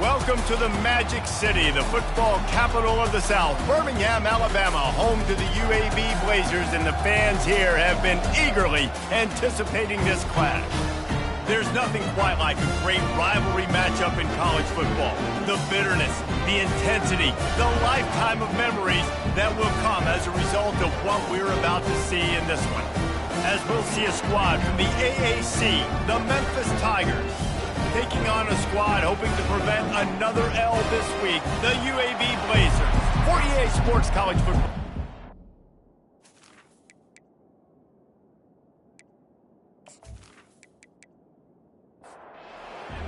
Welcome to the Magic City, the football capital of the South, Birmingham, Alabama, home to the UAB Blazers, and the fans here have been eagerly anticipating this clash. There's nothing quite like a great rivalry matchup in college football. The bitterness, the intensity, the lifetime of memories that will come as a result of what we're about to see in this one. As we'll see a squad from the AAC, the Memphis Tigers, taking on a squad hoping to prevent another L this week, the UAB Blazers. 48 Sports College Football.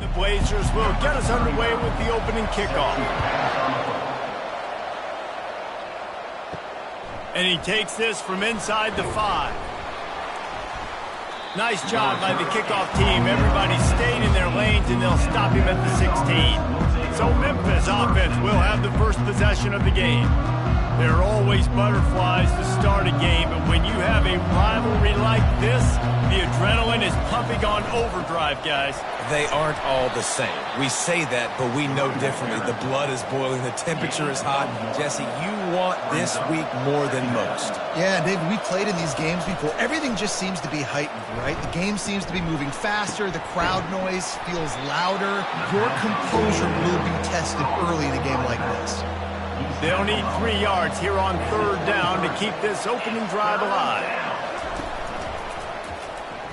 The Blazers will get us underway with the opening kickoff. And he takes this from inside the 5. Nice job by the kickoff team. Everybody stayed in their lanes, and they'll stop him at the 16. So Memphis offense will have the first possession of the game. There are always butterflies to start a game, but when you have a rivalry like this, the adrenaline is pumping on overdrive, guys. They aren't all the same. We say that, but we know differently. The blood is boiling. The temperature is hot. Jesse, you want this week more than most. Yeah, David, we played in these games before. Everything just seems to be heightened, right? The game seems to be moving faster. The crowd noise feels louder. Your composure will be tested early in a game like this. They'll need 3 yards here on 3rd down to keep this opening drive alive.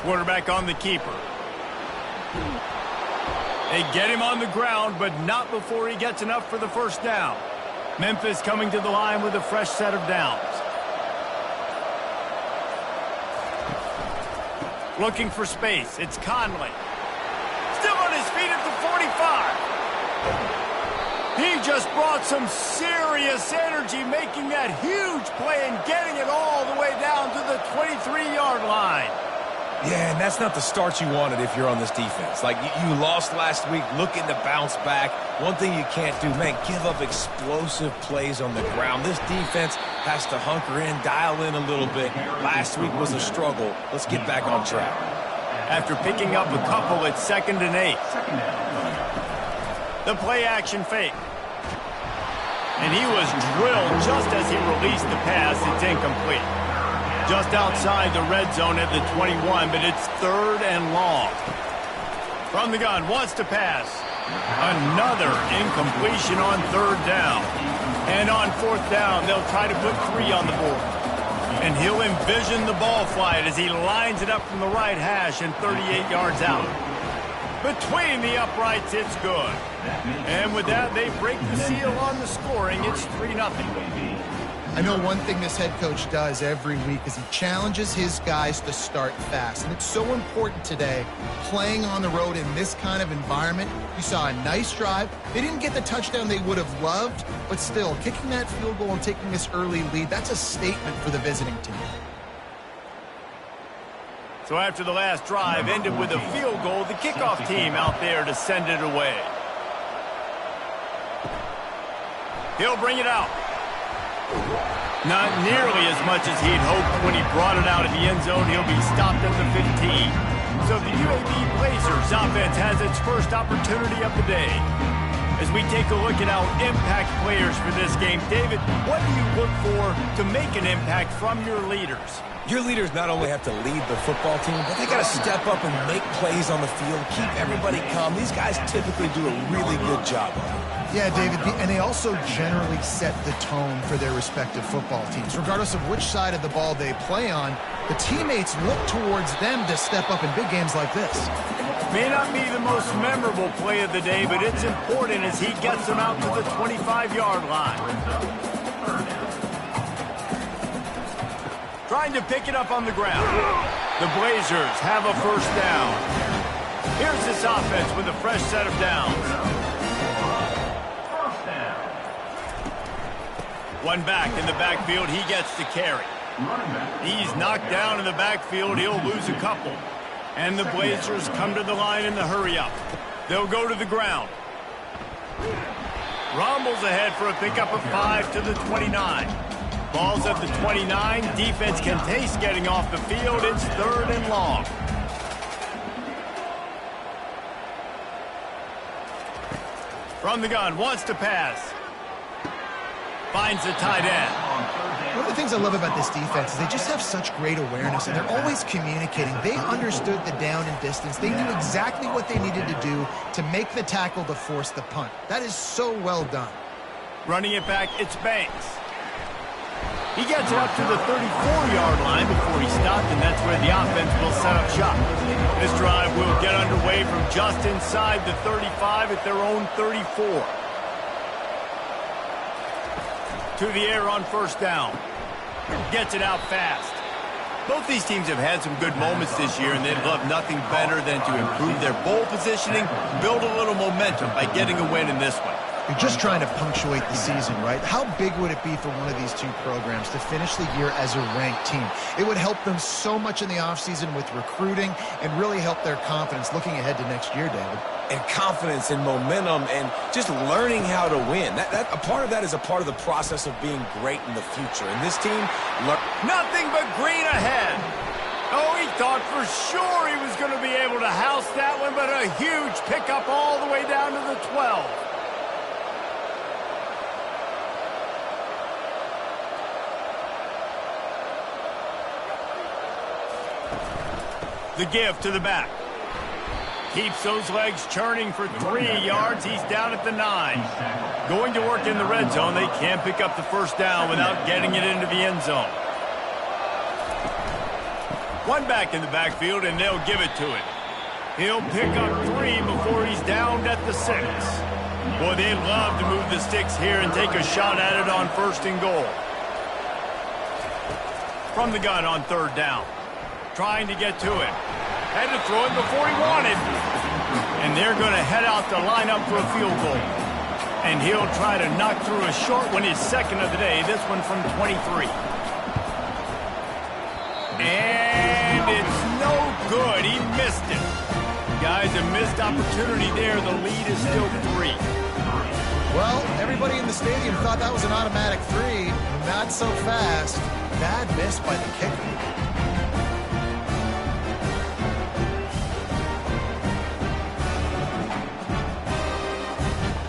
Quarterback on the keeper. They get him on the ground, but not before he gets enough for the first down. Memphis coming to the line with a fresh set of downs. Looking for space. It's Conley. Still on his feet at the 45. He just brought some serious energy, making that huge play and getting it all the way down to the 23-yard line. Yeah, and that's not the start you wanted if you're on this defense. Like, you lost last week, looking to bounce back. One thing you can't do, man, give up explosive plays on the ground. This defense has to hunker in, dial in a little bit. Last week was a struggle. Let's get back on track. After picking up a couple, it's 2nd and 8. The play action fake. And he was drilled just as he released the pass. It's incomplete. Just outside the red zone at the 21, but it's 3rd and long. From the gun, wants to pass. Another incompletion on 3rd down. And on 4th down, they'll try to put 3 on the board. And he'll envision the ball flight as he lines it up from the right hash and 38 yards out. Between the uprights, it's good. And with that, they break the seal on the scoring. It's 3-0. I know one thing this head coach does every week is he challenges his guys to start fast. And it's so important today, playing on the road in this kind of environment. You saw a nice drive. They didn't get the touchdown they would have loved, but still, kicking that field goal and taking this early lead, that's a statement for the visiting team. So after the last drive ended with a field goal, the kickoff team out there to send it away. He'll bring it out. Not nearly as much as he'd hoped when he brought it out in the end zone. He'll be stopped at the 15. So the UAB Blazers offense has its first opportunity of the day. As we take a look at our impact players for this game, David, what do you look for to make an impact from your leaders? Your leaders not only have to lead the football team, but they got to step up and make plays on the field, keep everybody calm. These guys typically do a really good job of it. Yeah, David, and they also generally set the tone for their respective football teams. Regardless of which side of the ball they play on, the teammates look towards them to step up in big games like this. May not be the most memorable play of the day, but it's important as he gets them out to the 25-yard line. Trying to pick it up on the ground. The Blazers have a first down. Here's this offense with a fresh set of downs. One back in the backfield, he gets to carry. He's knocked down in the backfield, he'll lose a couple. And the Blazers come to the line in the hurry-up. They'll go to the ground. Rumbles ahead for a pickup of 5 to the 29. Ball's at the 29. Defense can taste getting off the field. It's 3rd and long. From the gun, wants to pass. Finds the tight end. One of the things I love about this defense is they just have such great awareness, and they're always communicating. They understood the down and distance. They knew exactly what they needed to do to make the tackle to force the punt. That is so well done. Running it back, it's Banks. He gets it up to the 34-yard line before he stopped, and that's where the offense will set up shop. This drive will get underway from just inside the 35 at their own 34. To the air on first down. Gets it out fast. Both these teams have had some good moments this year, and they'd love nothing better than to improve their bowl positioning, build a little momentum by getting a win in this one. You're just trying to punctuate the season, right? How big would it be for one of these two programs to finish the year as a ranked team? It would help them so much in the offseason with recruiting and really help their confidence looking ahead to next year, David. And confidence and momentum and just learning how to win. A part of that is a part of the process of being great in the future. And this team... Nothing but green ahead. Oh, he thought for sure he was going to be able to house that one, but a huge pickup all the way down to the 12. The give to the back. Keeps those legs churning for 3 yards. He's down at the 9. Going to work in the red zone. They can't pick up the first down without getting it into the end zone. One back in the backfield, and they'll give it to him. He'll pick up 3 before he's downed at the 6. Boy, they'd love to move the sticks here and take a shot at it on first and goal. From the gun on third down. Trying to get to it. Had to throw it before he wanted. And they're going to head out to line up for a field goal. And he'll try to knock through a short one, his second of the day. This one from 23. And it's no good. He missed it. Guys, a missed opportunity there. The lead is still 3. Well, everybody in the stadium thought that was an automatic 3. Not so fast. Bad miss by the kicker.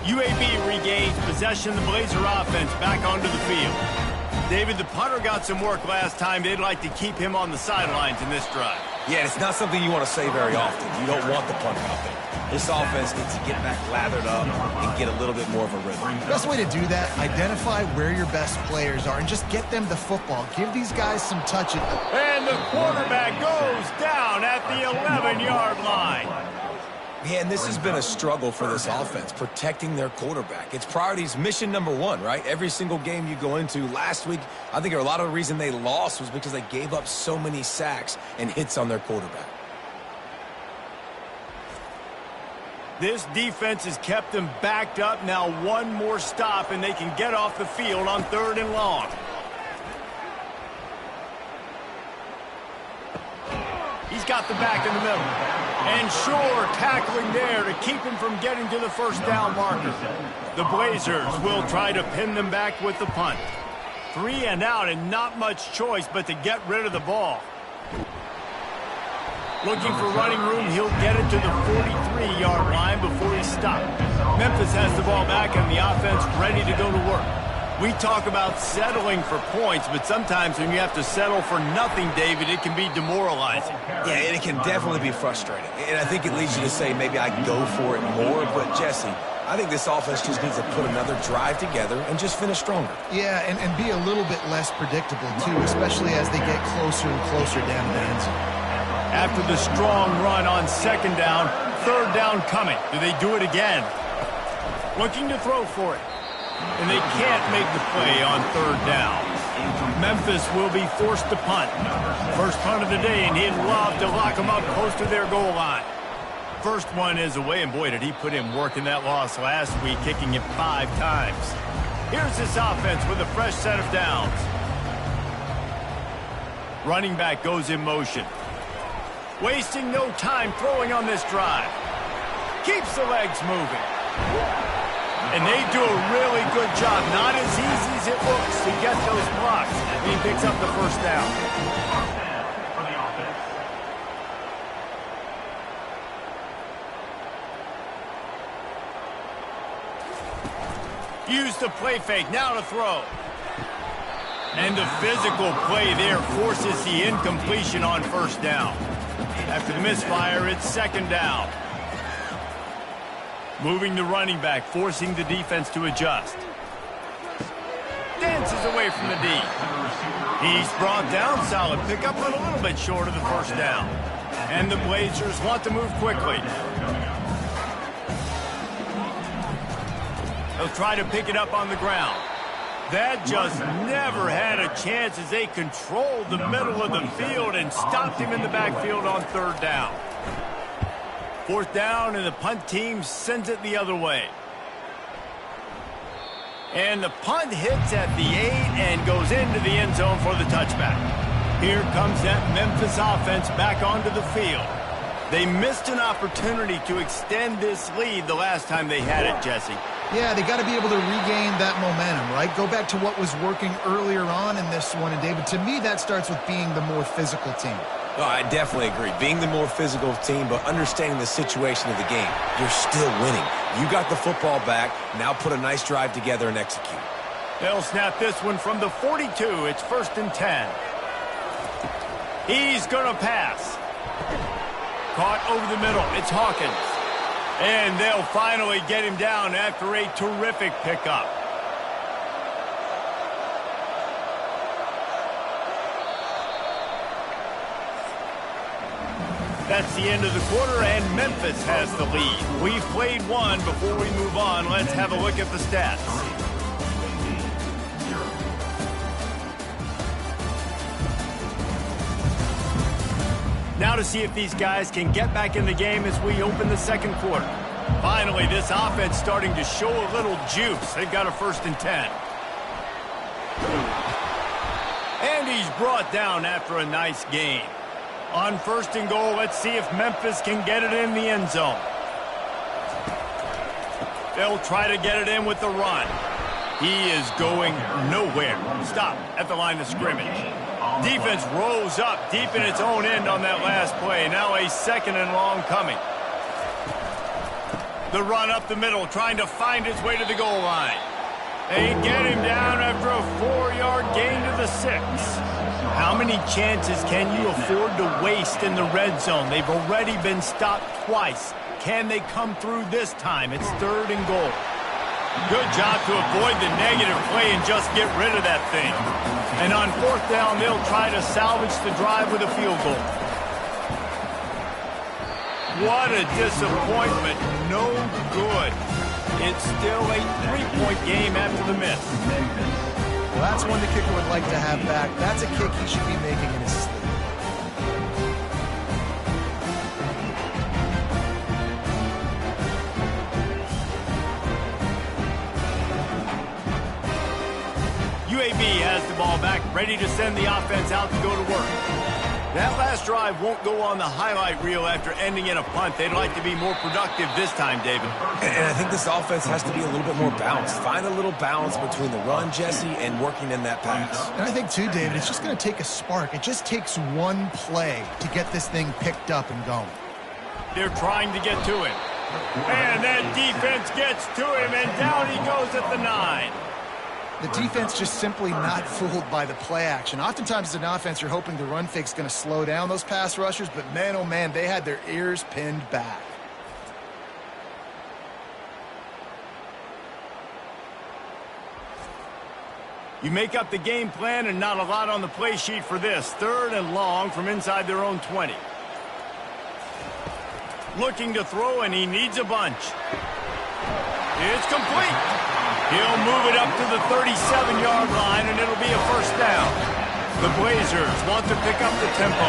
UAB regains possession of the Blazer offense back onto the field. David, the punter got some work last time. They'd like to keep him on the sidelines in this drive. Yeah, it's not something you want to say very often. You don't want the punter out there. This offense needs to get back lathered up and get a little bit more of a rhythm. Best way to do that, identify where your best players are and just get them the football. Give these guys some touches. And the quarterback goes down at the 11-yard line. Yeah, and this has been a struggle for this offense, protecting their quarterback. It's priorities, mission number 1, right? Every single game you go into. Last week, I think a lot of the reason they lost was because they gave up so many sacks and hits on their quarterback. This defense has kept them backed up. Now one more stop, and they can get off the field on 3rd and long. He's got the back in the middle. And sure, tackling there to keep him from getting to the first down marker. The Blazers will try to pin them back with the punt. 3 and out, and not much choice but to get rid of the ball. Looking for running room, he'll get it to the 43-yard line before he stopped. Memphis has the ball back and the offense ready to go to work. We talk about settling for points, but sometimes when you have to settle for nothing, David, it can be demoralizing. Yeah, and it can definitely be frustrating. And I think it leads you to say maybe I can go for it more. But, Jesse, I think this offense just needs to put another drive together and just finish stronger. Yeah, and be a little bit less predictable, too, especially as they get closer and closer down to the end zone. After the strong run on 2nd down, 3rd down coming. Do they do it again? Looking to throw for it. And they can't make the play on 3rd down. Memphis will be forced to punt. First punt of the day, and he'd love to lock them up close to their goal line. First one is away, and boy, did he put in work in that loss last week, kicking it 5 times. Here's this offense with a fresh set of downs. Running back goes in motion. Wasting no time throwing on this drive. Keeps the legs moving. And they do a really good job. Not as easy as it looks to get those blocks. And he picks up the first down. Use the play fake, now to throw. And the physical play there forces the incompletion on first down. After the misfire, it's second down. Moving the running back, forcing the defense to adjust. Dances away from the D. He's brought down, solid pickup, but a little bit short of the first down. And the Blazers want to move quickly. They'll try to pick it up on the ground. That just never had a chance as they controlled the middle of the field and stopped him in the backfield on third down. Fourth down, and the punt team sends it the other way. And the punt hits at the 8 and goes into the end zone for the touchback. Here comes that Memphis offense back onto the field. They missed an opportunity to extend this lead the last time they had it, Jesse. Yeah, they got to be able to regain that momentum, right? Go back to what was working earlier on in this one. And, David, to me, that starts with being the more physical team. Oh, I definitely agree. Being the more physical team, but understanding the situation of the game. You're still winning. You got the football back. Now put a nice drive together and execute. They'll snap this one from the 42. It's 1st and 10. He's going to pass. Caught over the middle. It's Hawkins. And they'll finally get him down after a terrific pickup. That's the end of the quarter, and Memphis has the lead. We've played one. Before we move on, let's have a look at the stats. Now to see if these guys can get back in the game as we open the second quarter. Finally, this offense starting to show a little juice. They've got a 1st and 10. And he's brought down after a nice gain. On 1st and goal, let's see if Memphis can get it in the end zone. They'll try to get it in with the run. He is going nowhere. Stop at the line of scrimmage. Defense rose up deep in its own end on that last play. Now a 2nd and long coming. The run up the middle, trying to find its way to the goal line. They get him down after a 4-yard gain to the 6. How many chances can you afford to waste in the red zone? They've already been stopped twice. Can they come through this time? It's 3rd and goal. Good job to avoid the negative play and just get rid of that thing. And on 4th down, they'll try to salvage the drive with a field goal. What a disappointment. No good. It's still a 3-point game after the miss. Well, that's one the kicker would like to have back. That's a kick he should be making in his sleep. UAB has the ball back, ready to send the offense out to go to work. That last drive won't go on the highlight reel after ending in a punt. They'd like to be more productive this time, David. And I think this offense has to be a little bit more balanced. Find a little balance between the run, Jesse, and working in that pass. And I think, too, David, it's just going to take a spark. It just takes one play to get this thing picked up and going. They're trying to get to him. And that defense gets to him, and down he goes at the 9. The defense just simply not fooled by the play action. Oftentimes as an offense, you're hoping the run fake's going to slow down those pass rushers, but man, oh man, they had their ears pinned back. You make up the game plan and not a lot on the play sheet for this. 3rd and long from inside their own 20. Looking to throw, and he needs a bunch. It's complete. He'll move it up to the 37-yard line, and it'll be a 1st down. The Blazers want to pick up the tempo.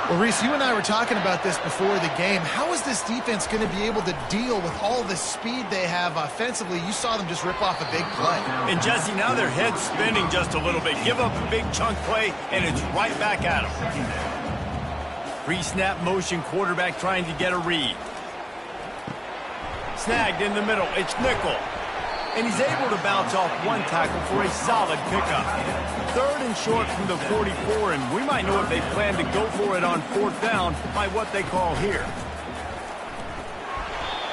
Well, Reese, you and I were talking about this before the game. How is this defense going to be able to deal with all the speed they have offensively? You saw them just rip off a big play. And, Jesse, now their head's spinning just a little bit. Give up a big chunk play, and it's right back at them. Pre-snap motion, quarterback trying to get a read. Snagged in the middle. It's nickel. And he's able to bounce off one tackle for a solid pickup. 3rd and short from the 44, and we might know if they plan to go for it on 4th down by what they call here.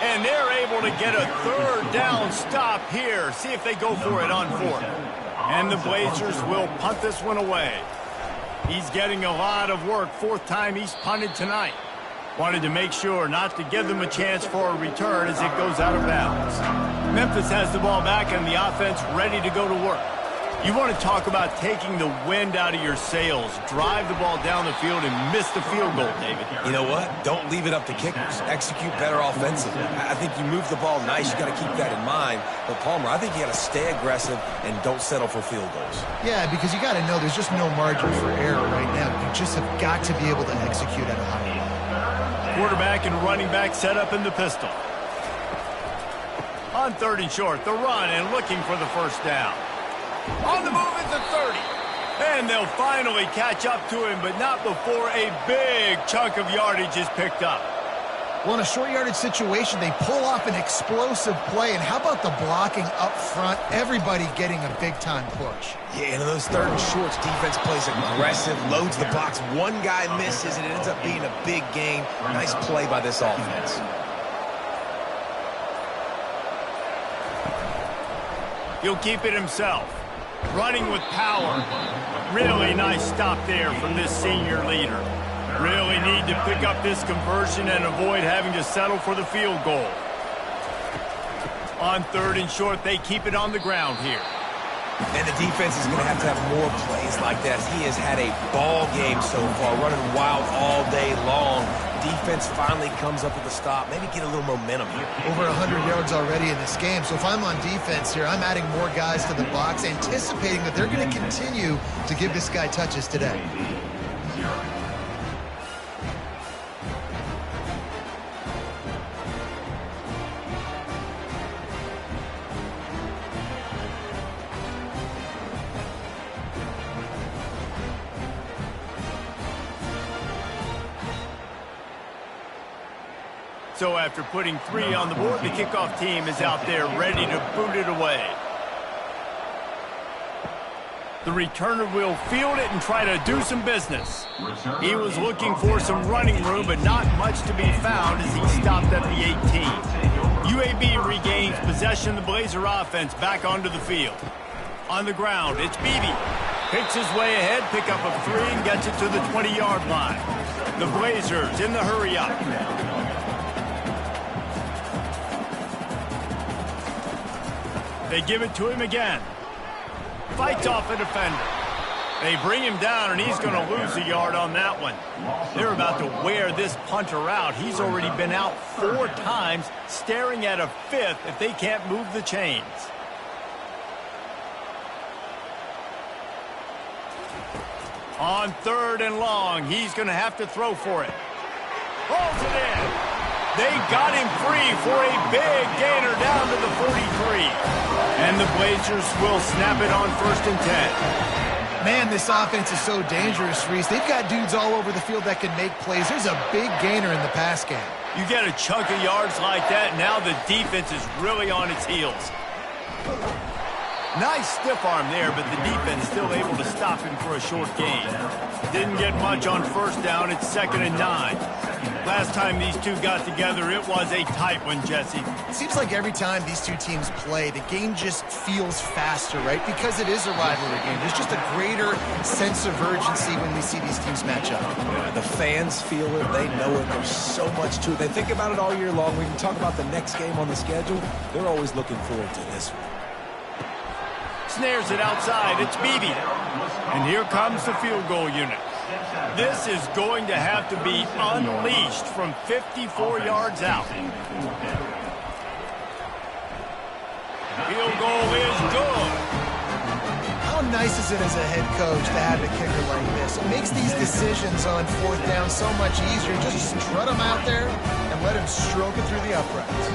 And they're able to get a third down stop here. See if they go for it on fourth. And the Blazers will punt this one away. He's getting a lot of work. Fourth time he's punted tonight. Wanted to make sure not to give them a chance for a return as it goes out of bounds. Memphis has the ball back and the offense ready to go to work. You want to talk about taking the wind out of your sails. Drive the ball down the field and miss the field goal, David. You know what? Don't leave it up to kickers. Execute better offensively. I think you move the ball nice. You got to keep that in mind. But, Palmer, I think you got to stay aggressive and don't settle for field goals. Yeah, because you got to know there's just no margin for error right now. You just have got to be able to execute at a high level. Quarterback and running back set up in the pistol. On third and short, the run and looking for the first down. On the move at the 30. And they'll finally catch up to him, but not before a big chunk of yardage is picked up. Well, in a short yardage situation, they pull off an explosive play. And how about the blocking up front? Everybody getting a big-time push. Yeah, and those third and shorts, defense plays aggressive, loads the box. One guy misses, and it ends up being a big gain. Nice play by this offense. He'll keep it himself. Running with power. Really nice stop there from this senior leader. Really need to pick up this conversion and avoid having to settle for the field goal. On third and short, they keep it on the ground here. And the defense is going to have more plays like that. He has had a ball game so far, running wild all day long. Defense finally comes up with a stop. Maybe get a little momentum here. Over 100 yards already in this game. So if I'm on defense here, I'm adding more guys to the box, anticipating that they're going to continue to give this guy touches today. So after putting 3 on the board, the kickoff team is out there ready to boot it away. The returner will field it and try to do some business. He was looking for some running room, but not much to be found as he stopped at the 18. UAB regains possession of the Blazer offense back onto the field. On the ground, it's Beebe. Picks his way ahead, pick up a 3 and gets it to the 20-yard line. The Blazers in the hurry-up. They give it to him again. Fights off a defender. They bring him down, and he's going to lose a yard on that one. They're about to wear this punter out. He's already been out 4 times, staring at a 5th if they can't move the chains. On third and long, he's going to have to throw for it. Pulls it in. They got him free for a big gainer down to the 43. And the Blazers will snap it on 1st and 10. Man, this offense is so dangerous, Reese. They've got dudes all over the field that can make plays. There's a big gainer in the pass game. You get a chunk of yards like that, now the defense is really on its heels. Nice stiff arm there, but the defense still able to stop him for a short gain. Didn't get much on 1st down. It's 2nd and 9. Last time these two got together, it was a tight one, Jesse. It seems like every time these two teams play, the game just feels faster, right? Because it is a rivalry game. There's just a greater sense of urgency when we see these teams match up. Yeah, the fans feel it. They know it. There's so much to it. They think about it all year long. We can talk about the next game on the schedule. They're always looking forward to this one. Snares it outside. It's Beebe. And here comes the field goal unit. This is going to have to be unleashed from 54 yards out. Field goal is good. How nice is it as a head coach to have a kicker like this? It makes these decisions on 4th down so much easier. Just strut him out there and let him stroke it through the uprights.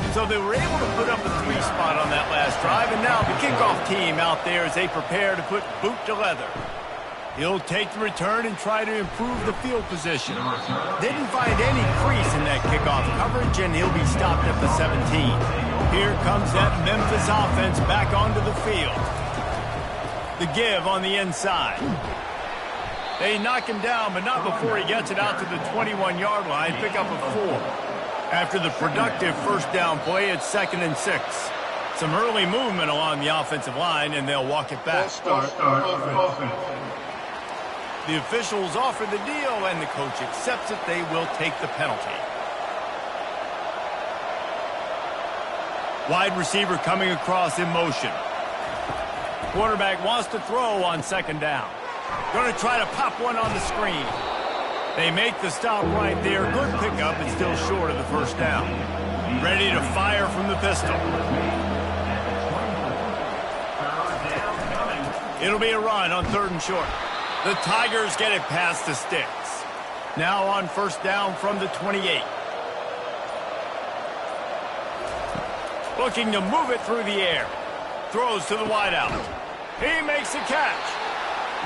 So they were able to put up a 3 spot on that last drive, and now the kickoff team out there as they prepare to put boot to leather. He'll take the return and try to improve the field position. Didn't find any crease in that kickoff coverage, and he'll be stopped at the 17. Here comes that Memphis offense back onto the field. The give on the inside. They knock him down, but not before he gets it out to the 21-yard line. Pick up a 4. After the productive first down play, it's 2nd and 6. Some early movement along the offensive line, and they'll walk it back. The officials offer the deal, and the coach accepts it. They will take the penalty. Wide receiver coming across in motion. Quarterback wants to throw on 2nd down. Going to try to pop one on the screen. They make the stop right there. Good pickup, but still short of the first down. Ready to fire from the pistol. It'll be a run on 3rd and short. The Tigers get it past the sticks. Now on 1st down from the 28. Looking to move it through the air. Throws to the wideout. He makes the catch.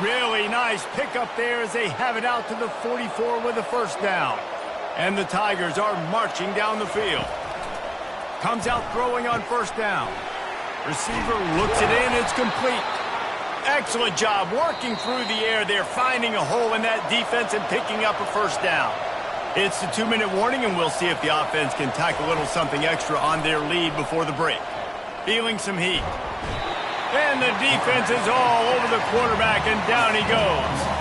Really nice pickup there as they have it out to the 44 with the 1st down. And the Tigers are marching down the field. Comes out throwing on 1st down. Receiver looks it in. It's complete. Excellent job working through the air there, finding a hole in that defense and picking up a 1st down. It's the 2-minute warning, and we'll see if the offense can tack a little something extra on their lead before the break. Feeling some heat. And the defense is all over the quarterback, and down he goes.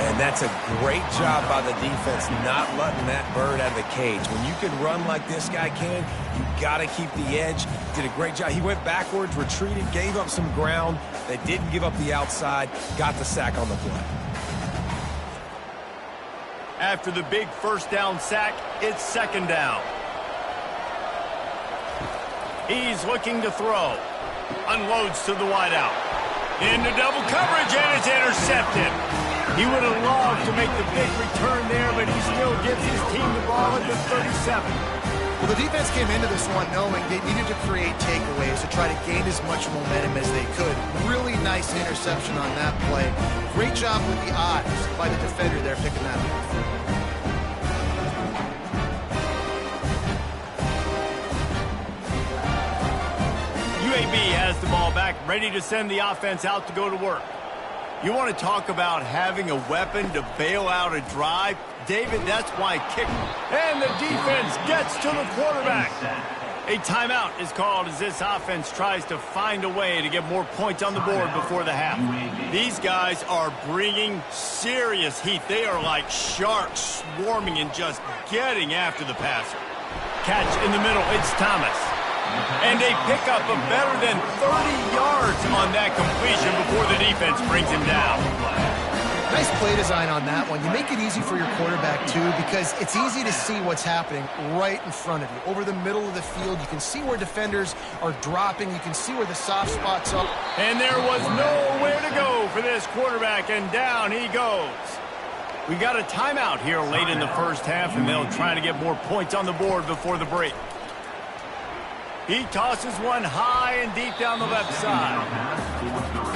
And that's a great job by the defense, not letting that bird out of the cage. When you can run like this guy can, you got to keep the edge. Did a great job. He went backwards, retreated, gave up some ground. They didn't give up the outside, got the sack on the play. After the big 1st down sack, it's 2nd down. He's looking to throw. Unloads to the wideout. Into double coverage, and it's intercepted. He would have loved to make the big return there, but he still gives his team the ball at the 37. Well, the defense came into this one knowing they needed to create takeaways to try to gain as much momentum as they could. Really nice interception on that play. Great job with the eyes by the defender there picking that up. UAB has the ball back, ready to send the offense out to go to work. You want to talk about having a weapon to bail out a drive? David, that's why kicking. And the defense gets to the quarterback. A timeout is called as this offense tries to find a way to get more points on the board before the half. These guys are bringing serious heat. They are like sharks swarming and just getting after the passer. Catch in the middle, it's Thomas. And they pick up a better than 30 yards on that completion before the defense brings him down. Nice play design on that one. You make it easy for your quarterback, too, because it's easy to see what's happening right in front of you. Over the middle of the field, you can see where defenders are dropping. You can see where the soft spots are. And there was nowhere to go for this quarterback, and down he goes. We got a timeout here late in the first half, and they'll try to get more points on the board before the break. He tosses one high and deep down the left side.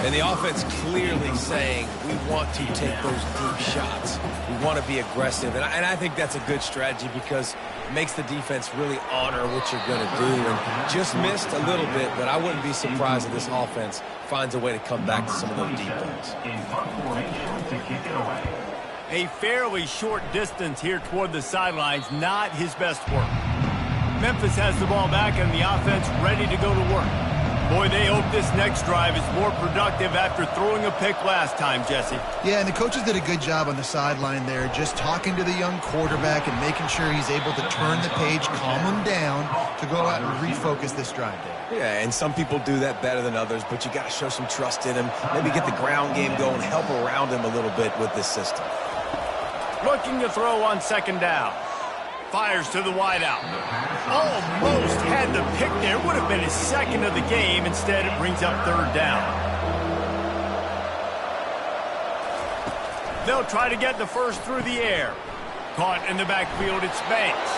And the offense clearly saying, we want to take those deep shots. We want to be aggressive. And I think that's a good strategy because it makes the defense really honor what you're going to do. And just missed a little bit, but I wouldn't be surprised if this offense finds a way to come back to some of those deep ones. A fairly short distance here toward the sidelines, not his best work. Memphis has the ball back and the offense ready to go to work. Boy, they hope this next drive is more productive after throwing a pick last time, Jesse. Yeah, and the coaches did a good job on the sideline there, just talking to the young quarterback and making sure he's able to turn the page, calm him down to go out and refocus this drive there. Yeah, and some people do that better than others, but you got to show some trust in him. Maybe get the ground game going, help around him a little bit with this system. Looking to throw on 2nd down. Fires to the wideout. Almost had the pick there. Would have been his 2nd of the game. Instead, it brings up 3rd down. They'll try to get the first through the air. Caught in the backfield, it's Banks.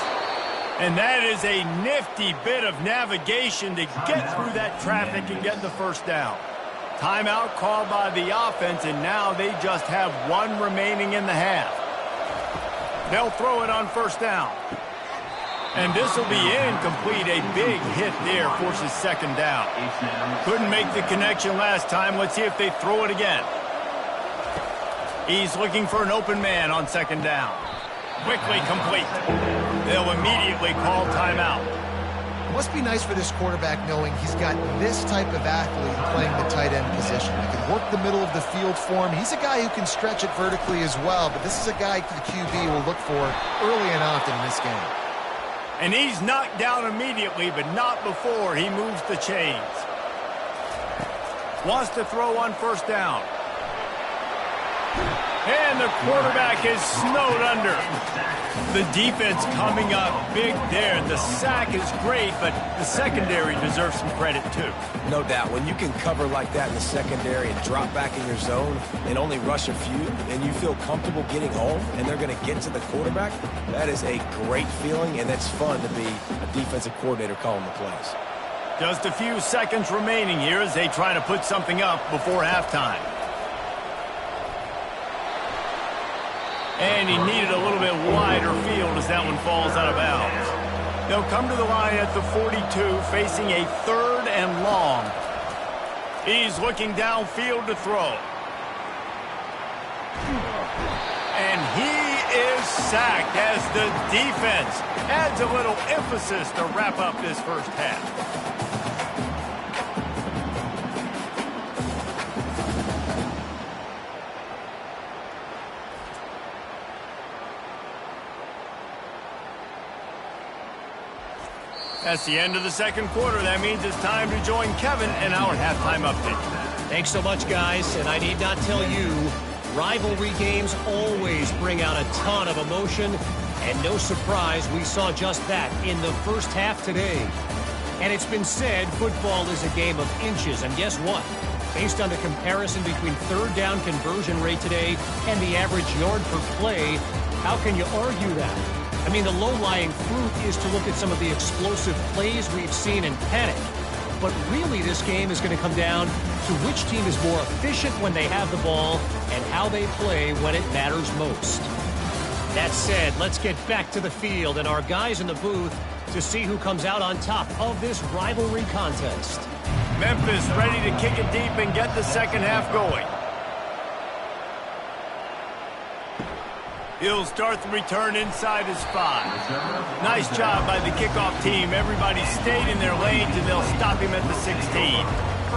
And that is a nifty bit of navigation to get through that traffic and get the 1st down. Timeout called by the offense, and now they just have one remaining in the half. They'll throw it on 1st down. And this will be incomplete. A big hit there forces second down. Couldn't make the connection last time. Let's see if they throw it again. He's looking for an open man on second down. Quickly complete. They'll immediately call timeout. It must be nice for this quarterback knowing he's got this type of athlete playing the tight end position. He can work the middle of the field for him. He's a guy who can stretch it vertically as well, but this is a guy the QB will look for early and often in this game. And he's knocked down immediately, but not before he moves the chains. Wants to throw on first down. And the quarterback is snowed under. The defense coming up big there. The sack is great, but the secondary deserves some credit too. No doubt. When you can cover like that in the secondary and drop back in your zone and only rush a few, and you feel comfortable getting home and they're going to get to the quarterback, that is a great feeling, and it's fun to be a defensive coordinator calling the plays. Just a few seconds remaining here as they try to put something up before halftime. And he needed a little bit wider field as that one falls out of bounds. They'll come to the line at the 42, facing a 3rd and long. He's looking downfield to throw. And he is sacked as the defense adds a little emphasis to wrap up this first half. That's the end of the second quarter. That means it's time to join Kevin in our halftime update. Thanks so much, guys. And I need not tell you, rivalry games always bring out a ton of emotion. And no surprise, we saw just that in the first half today. And it's been said, football is a game of inches. And guess what? Based on the comparison between third down conversion rate today and the average yard per play, how can you argue that? I mean, the low-lying fruit is to look at some of the explosive plays we've seen in panic. But really, this game is going to come down to which team is more efficient when they have the ball and how they play when it matters most. That said, let's get back to the field and our guys in the booth to see who comes out on top of this rivalry contest. Memphis ready to kick it deep and get the second half going. He'll start the return inside his 5. Nice job by the kickoff team. Everybody stayed in their lanes, and they'll stop him at the 16.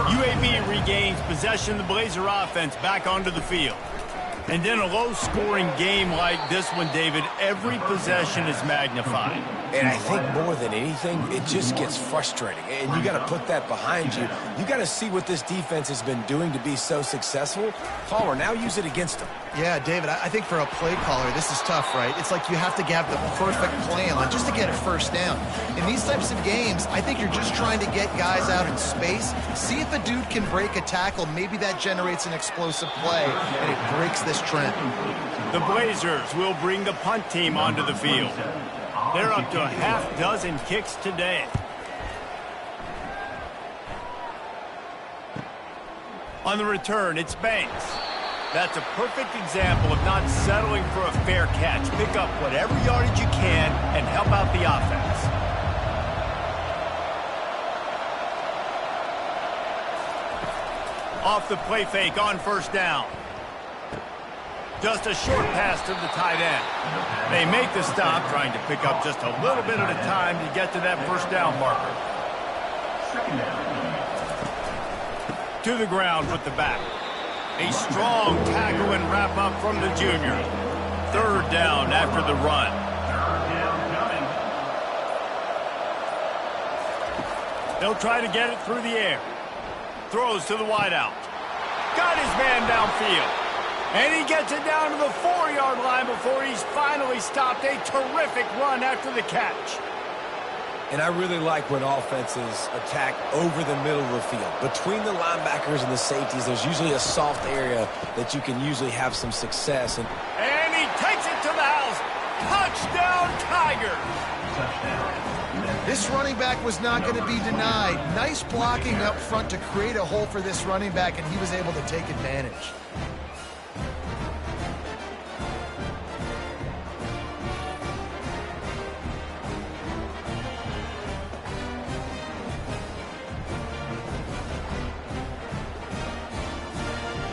UAB regains possession of the Blazer offense back onto the field. And in a low-scoring game like this one, David, every possession is magnified. And I think more than anything, it just gets frustrating. And you got to put that behind you. You got to see what this defense has been doing to be so successful. Caller, now use it against them. Yeah, David, I think for a play caller, this is tough, right? It's like you have to have the perfect plan just to get a first down. In these types of games, I think you're just trying to get guys out in space, see if a dude can break a tackle. Maybe that generates an explosive play, and it breaks this trend. The Blazers will bring the punt team onto the field. They're up to a half dozen kicks today. On the return, it's Banks. That's a perfect example of not settling for a fair catch. Pick up whatever yardage you can and help out the offense. Off the play fake on first down. Just a short pass to the tight end. They make the stop, trying to pick up just a little bit at a time to get to that first down marker. To the ground with the back. A strong tackle and wrap up from the junior. Third down after the run. They'll try to get it through the air. Throws to the wideout. Got his man downfield. And he gets it down to the 4-yard line before he's finally stopped. A terrific run after the catch. And I really like when offenses attack over the middle of the field. Between the linebackers and the safeties, there's usually a soft area that you can usually have some success. And he takes it to the house. Touchdown, Tigers. This running back was not going to be denied. Nice blocking up front to create a hole for this running back, and he was able to take advantage.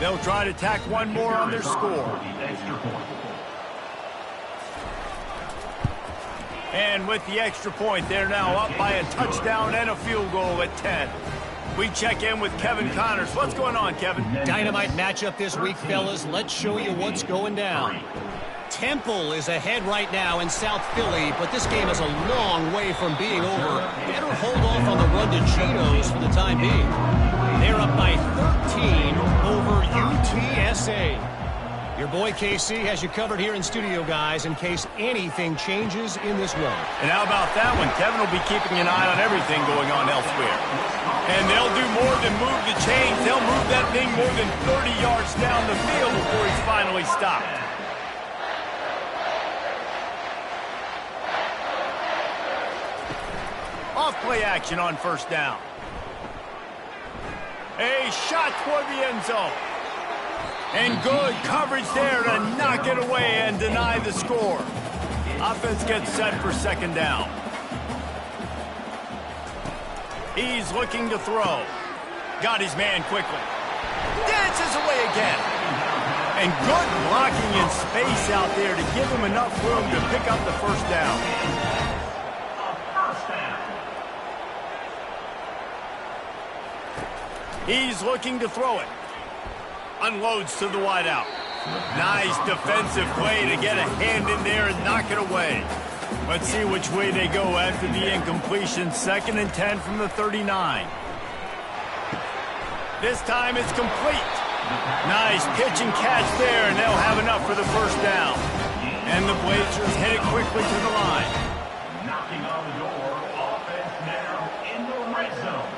They'll try to tack one more on their score. And with the extra point, they're now up by a touchdown and a field goal at 10. We check in with Kevin Connors. What's going on, Kevin? Dynamite matchup this week, fellas. Let's show you what's going down. Temple is ahead right now in South Philly, but this game is a long way from being over. Better hold off on the run to Geno's for the time being. They're up by 13 over UTSA. Your boy KC has you covered here in studio, guys, in case anything changes in this one. And how about that one? Kevin will be keeping an eye on everything going on elsewhere. And they'll do more than move the chains. They'll move that thing more than 30 yards down the field before he's finally stopped. Off-play action on first down. A shot toward the end zone. And good coverage there to knock it away and deny the score. Offense gets set for second down. He's looking to throw. Got his man quickly. Dances away again. And good blocking in space out there to give him enough room to pick up the first down. He's looking to throw it. Unloads to the wideout. Nice defensive play to get a hand in there and knock it away. Let's see which way they go after the incompletion. 2nd and 10 from the 39. This time it's complete. Nice pitch and catch there, and they'll have enough for the first down. And the Blazers hit it quickly to the line. Knocking on the door, offense now in the red zone.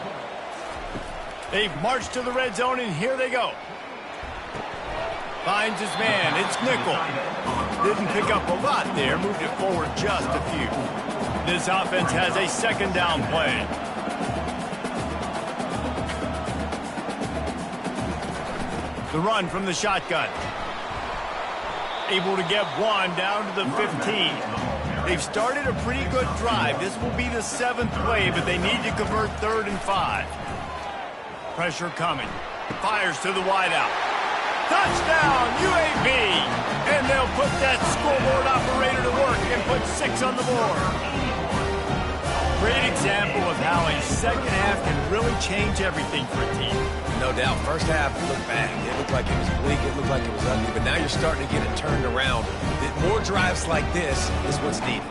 They've marched to the red zone, and here they go. Finds his man. It's nickel. Didn't pick up a lot there. Moved it forward just a few. This offense has a second down play. The run from the shotgun. Able to get one down to the 15. They've started a pretty good drive. This will be the 7th play, but they need to convert 3rd and 5. Pressure coming. Fires to the wideout. Touchdown, UAB! And they'll put that scoreboard operator to work and put 6 on the board. Great example of how a second half can really change everything for a team. No doubt. First half looked bad. It looked like it was bleak. It looked like it was ugly. But now you're starting to get it turned around. More drives like this is what's needed.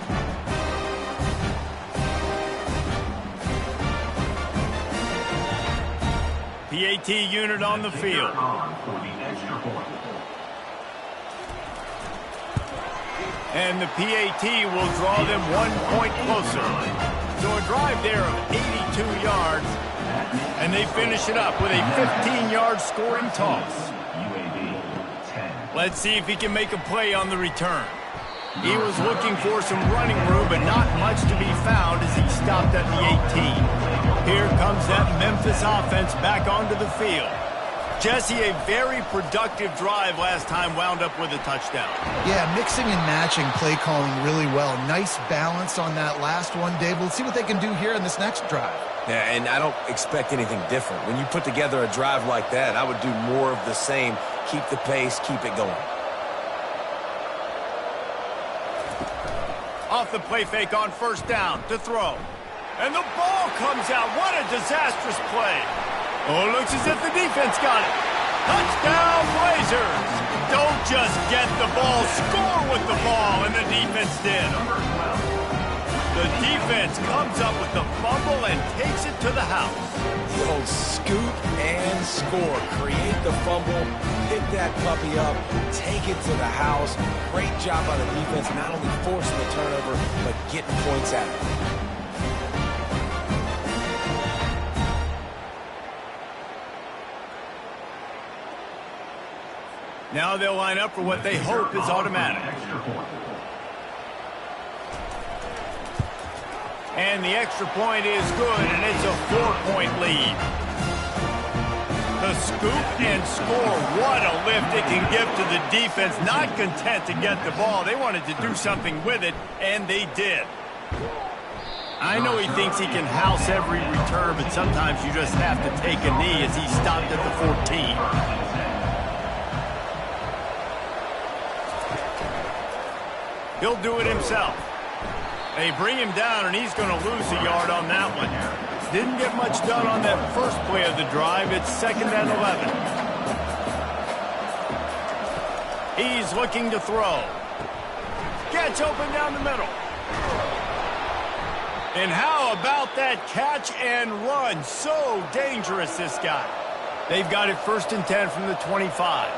PAT unit on the field. And the PAT will draw them 1 point closer. So a drive there of 82 yards. And they finish it up with a 15-yard scoring toss. Let's see if he can make a play on the return. He was looking for some running room, but not much to be found as he stopped at the 18. Here comes that Memphis offense back onto the field. Jesse, a very productive drive last time, wound up with a touchdown. Yeah, mixing and matching play calling really well. Nice balance on that last one, Dave. We'll see what they can do here in this next drive. Yeah, and I don't expect anything different. When you put together a drive like that, I would do more of the same. Keep the pace, keep it going. Off the play fake on first down to throw. And the ball comes out. What a disastrous play. Oh, it looks as if the defense got it. Touchdown, Blazers. Don't just get the ball, score with the ball, and the defense did. The defense comes up with the fumble and takes it to the house. The old scoop and score. Create the fumble, pick that puppy up, take it to the house. Great job by the defense, not only forcing the turnover, but getting points out of it. Now they'll line up for what they hope is automatic. And the extra point is good, and it's a 4-point lead. The scoop and score. What a lift it can give to the defense. Not content to get the ball. They wanted to do something with it, and they did. I know he thinks he can house every return, but sometimes you just have to take a knee as he stopped at the 14. He'll do it himself. They bring him down, and he's going to lose a yard on that one. Didn't get much done on that first play of the drive. It's 2nd and 11. He's looking to throw. Gets open down the middle. And how about that catch and run? So dangerous, this guy. They've got it 1st and 10 from the 25.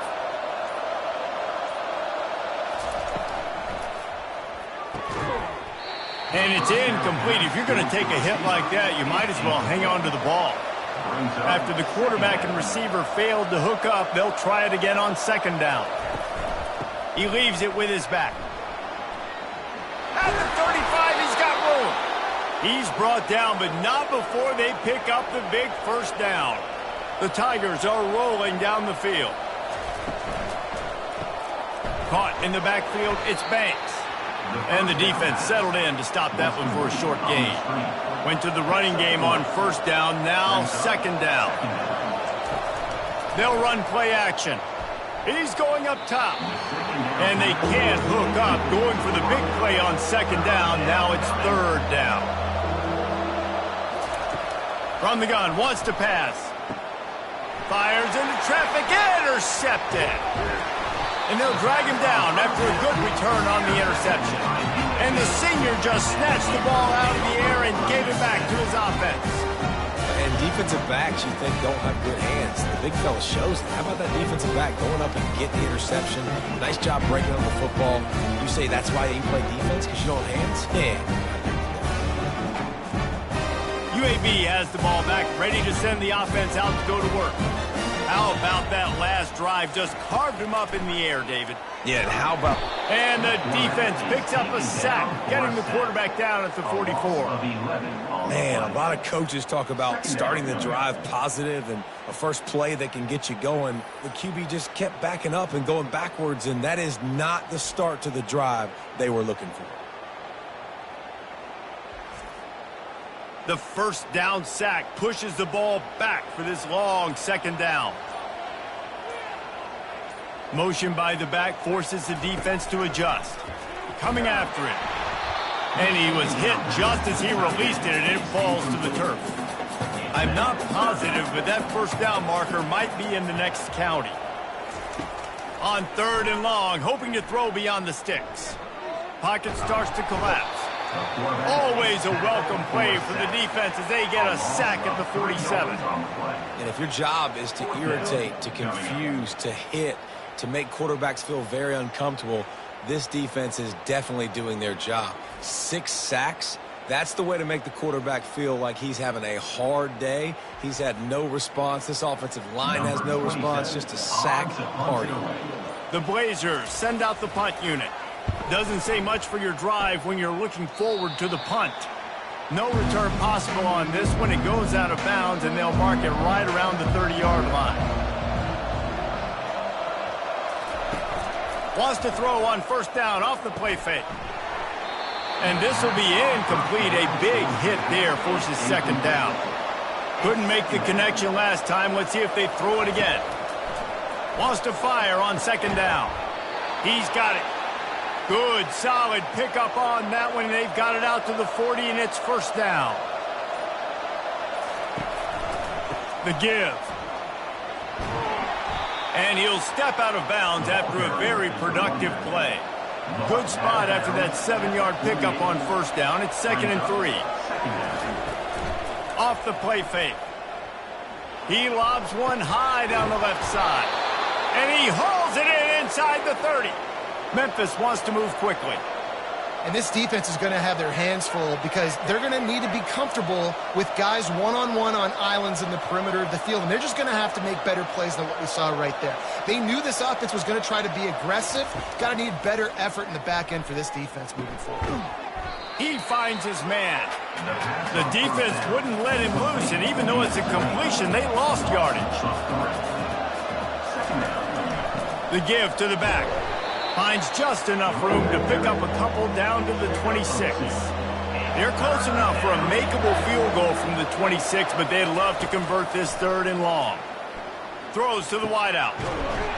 And it's incomplete. If you're going to take a hit like that, you might as well hang on to the ball. After the quarterback and receiver failed to hook up, they'll try it again on 2nd down. He leaves it with his back. At the 35, he's got room. He's brought down, but not before they pick up the big 1st down. The Tigers are rolling down the field. Caught in the backfield, it's Banks. And the defense settled in to stop that one for a short gain. Went to the running game on 1st down, now 2nd down. They'll run play action. He's going up top. And they can't hook up. Going for the big play on 2nd down, now it's 3rd down. From the gun, wants to pass. Fires into traffic, intercepted. And they'll drag him down after a good return on the interception. And the senior just snatched the ball out of the air and gave it back to his offense. And defensive backs you think don't have good hands. The big fella shows that. How about that defensive back going up and getting the interception? Nice job breaking up the football. You say that's why you play defense, because you don't have hands? Yeah. UAB has the ball back, ready to send the offense out to go to work. How about that last drive? Just carved him up in the air, David. Yeah, and how about... And the defense picks up a sack, getting the quarterback down at the 44. Man, a lot of coaches talk about starting the drive positive and a first play that can get you going. The QB just kept backing up and going backwards, and that is not the start to the drive they were looking for. The 1st down sack pushes the ball back for this long 2nd down. Motion by the back forces the defense to adjust. Coming after it. And he was hit just as he released it, and it falls to the turf. I'm not positive, but that 1st down marker might be in the next county. On 3rd and long, hoping to throw beyond the sticks. Pocket starts to collapse. Always a welcome play for the defense as they get a sack at the 47. And if your job is to irritate, to confuse, to hit, to make quarterbacks feel very uncomfortable, this defense is definitely doing their job. 6 sacks, that's the way to make the quarterback feel like he's having a hard day. He's had no response. This offensive line has no response, just a sack party. The Blazers send out the punt unit. Doesn't say much for your drive when you're looking forward to the punt. No return possible on this one. It goes out of bounds, and they'll mark it right around the 30-yard line. Wants to throw on 1st down off the play fake. And this will be incomplete. A big hit there forces 2nd down. Couldn't make the connection last time. Let's see if they throw it again. Wants to fire on 2nd down. He's got it. Good, solid pickup on that one. They've got it out to the 40, and it's 1st down. The give. And he'll step out of bounds after a very productive play. Good spot after that 7-yard pickup on 1st down. It's 2nd and 3. Off the play fake. He lobs one high down the left side. And he hauls it in inside the 30. Memphis wants to move quickly. And this defense is going to have their hands full because they're going to need to be comfortable with guys one-on-one on islands in the perimeter of the field. And they're just going to have to make better plays than what we saw right there. They knew this offense was going to try to be aggressive. Got to need better effort in the back end for this defense moving forward. He finds his man. The defense wouldn't let him loose, and even though it's a completion, they lost yardage. The give to the back. Finds just enough room to pick up a couple down to the 26. They're close enough for a makeable field goal from the 26, but they'd love to convert this 3rd and long. Throws to the wideout.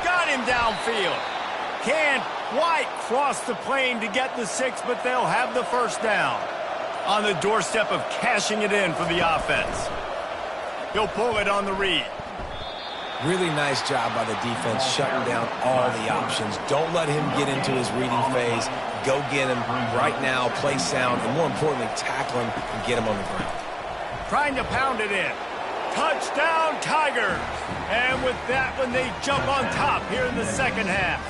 Got him downfield. Can't Quite crossed the plane to get the 6, but they'll have the first down. On the doorstep of cashing it in for the offense. He'll pull it on the read. Really nice job by the defense shutting down all the options. Don't let him get into his reading phase. Go get him right now, play sound, and more importantly, tackle him and get him on the ground. Trying to pound it in. Touchdown, Tigers! And with that one, they jump on top here in the second half.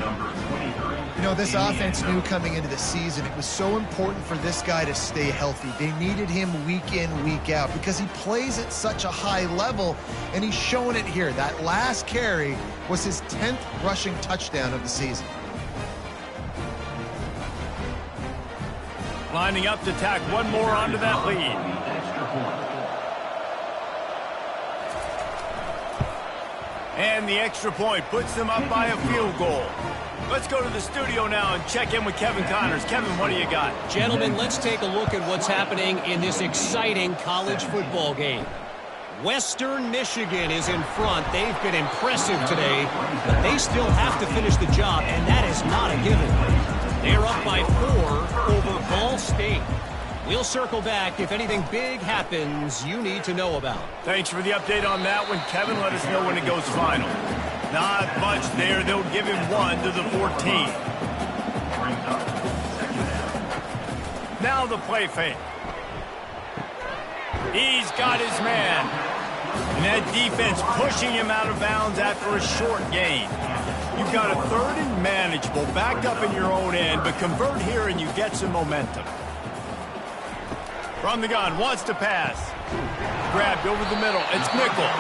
Number 23. You know, this offense knew coming into the season it was so important for this guy to stay healthy. They needed him week in, week out because he plays at such a high level, and he's showing it here. That last carry was his 10th rushing touchdown of the season. Lining up to tack one more onto that lead. Extra point. And the extra point puts them up by a field goal. Let's go to the studio now and check in with Kevin Connors. Kevin, what do you got? Gentlemen, let's take a look at what's happening in this exciting college football game. Western Michigan is in front. They've been impressive today, but they still have to finish the job, and that is not a given. They're up by 4 over Ball State. We'll circle back if anything big happens you need to know about. Thanks for the update on that one, Kevin. Let us know when it goes final. Not much there. They'll give him 1 to the 14. Now the play fake. He's got his man. And that defense pushing him out of bounds after a short gain. You've got a 3rd and manageable, backed up in your own end, but convert here and you get some momentum. From the gun, wants to pass. Grabbed over the middle. It's Nickel.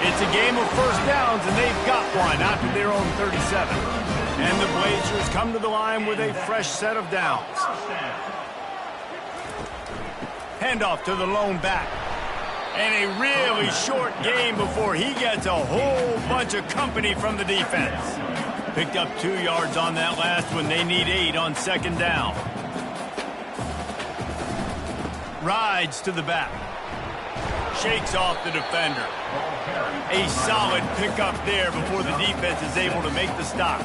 It's a game of first downs, and they've got one after their own 37. And the Blazers come to the line with a fresh set of downs. Handoff to the lone back. And a really short game before he gets a whole bunch of company from the defense. Picked up 2 yards on that last one. They need 8 on second down. Rides to the back. Shakes off the defender. A solid pickup there before the defense is able to make the stop.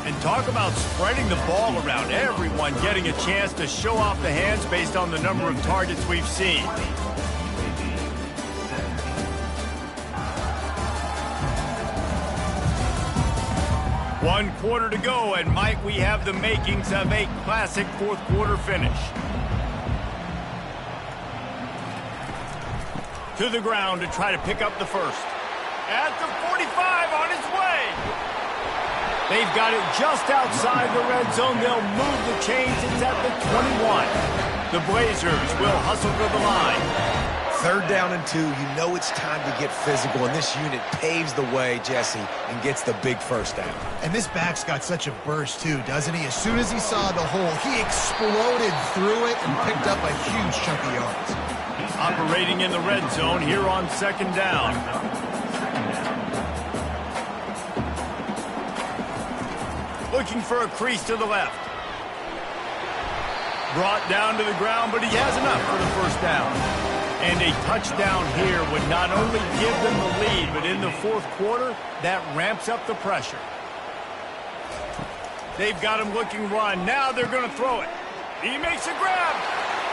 And talk about spreading the ball around. Everyone getting a chance to show off the hands based on the number of targets we've seen. 1 quarter to go, and might we have the makings of a classic 4th quarter finish. To the ground to try to pick up the first. At the 45, on his way. They've got it just outside the red zone. They'll move the chains. It's at the 21. The Blazers will hustle to the line. 3rd down and 2, you know it's time to get physical, and this unit paves the way, Jesse, and gets the big first down. And this back's got such a burst, too, doesn't he? As soon as he saw the hole, he exploded through it and picked up a huge chunk of yards. Operating in the red zone here on second down. Looking for a crease to the left. Brought down to the ground, but he has enough for the first down. And a touchdown here would not only give them the lead, but in the 4th quarter, that ramps up the pressure. They've got him looking run. Now they're going to throw it. He makes a grab.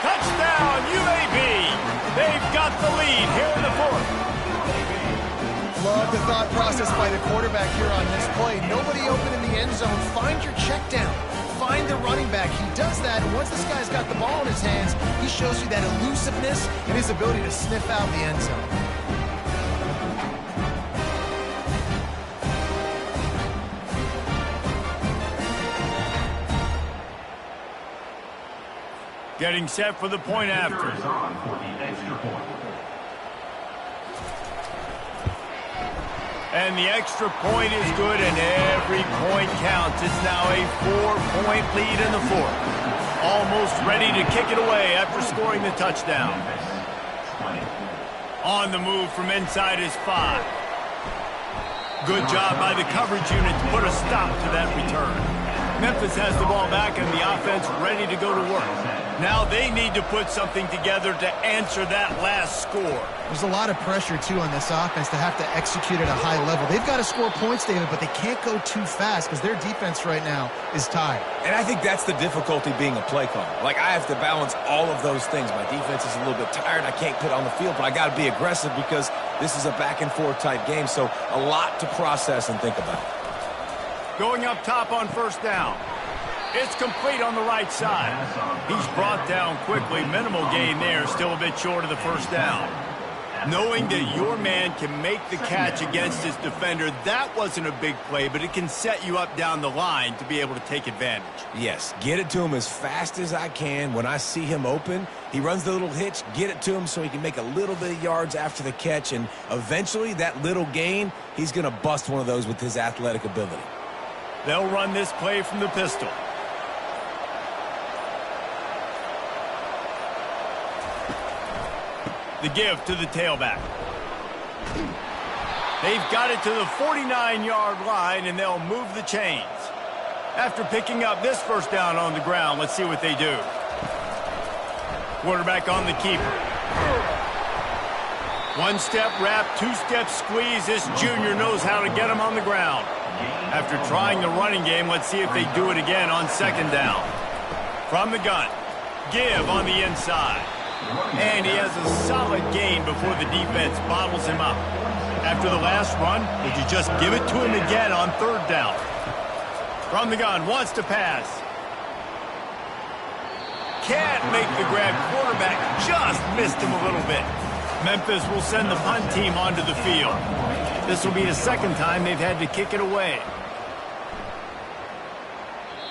Touchdown, UAB. They've got the lead here in the 4th. Love the thought process by the quarterback here on this play. Nobody open in the end zone. Find your check down. Find the running back. He does that, and once this guy's got the ball in his hands, he shows you that elusiveness and his ability to sniff out the end zone. Getting set for the point after. And the extra point is good, and every point counts. It's now a 4-point lead in the 4th. Almost ready to kick it away after scoring the touchdown. On the move from inside his 5. Good job by the coverage unit to put a stop to that return. Memphis has the ball back and the offense ready to go to work. Now they need to put something together to answer that last score. There's a lot of pressure, too, on this offense to have to execute at a high level. They've got to score points, David, but they can't go too fast because their defense right now is tired. And I think that's the difficulty being a play caller. Like, I have to balance all of those things. My defense is a little bit tired. I can't put on the field, but I got to be aggressive because this is a back-and-forth type game, so a lot to process and think about. Going up top on first down. It's complete on the right side. He's brought down quickly. Minimal gain there, still a bit short of the first down. Knowing that your man can make the catch against his defender, that wasn't a big play, but it can set you up down the line to be able to take advantage. Yes, get it to him as fast as I can. When I see him open, he runs the little hitch, get it to him so he can make a little bit of yards after the catch, and eventually that little gain, he's going to bust one of those with his athletic ability. They'll run this play from the pistol. The give to the tailback. They've got it to the 49-yard line, and they'll move the chains. After picking up this first down on the ground, let's see what they do. Quarterback on the keeper. One-step wrap, two-step squeeze. This junior knows how to get him on the ground. After trying the running game, let's see if they do it again on second down. From the gun, give on the inside. And he has a solid gain before the defense bottles him up. After the last run, would you just give it to him again on third down? From the gun, wants to pass. Can't make the grab. Quarterback just missed him a little bit. Memphis will send the punt team onto the field. This will be the second time they've had to kick it away.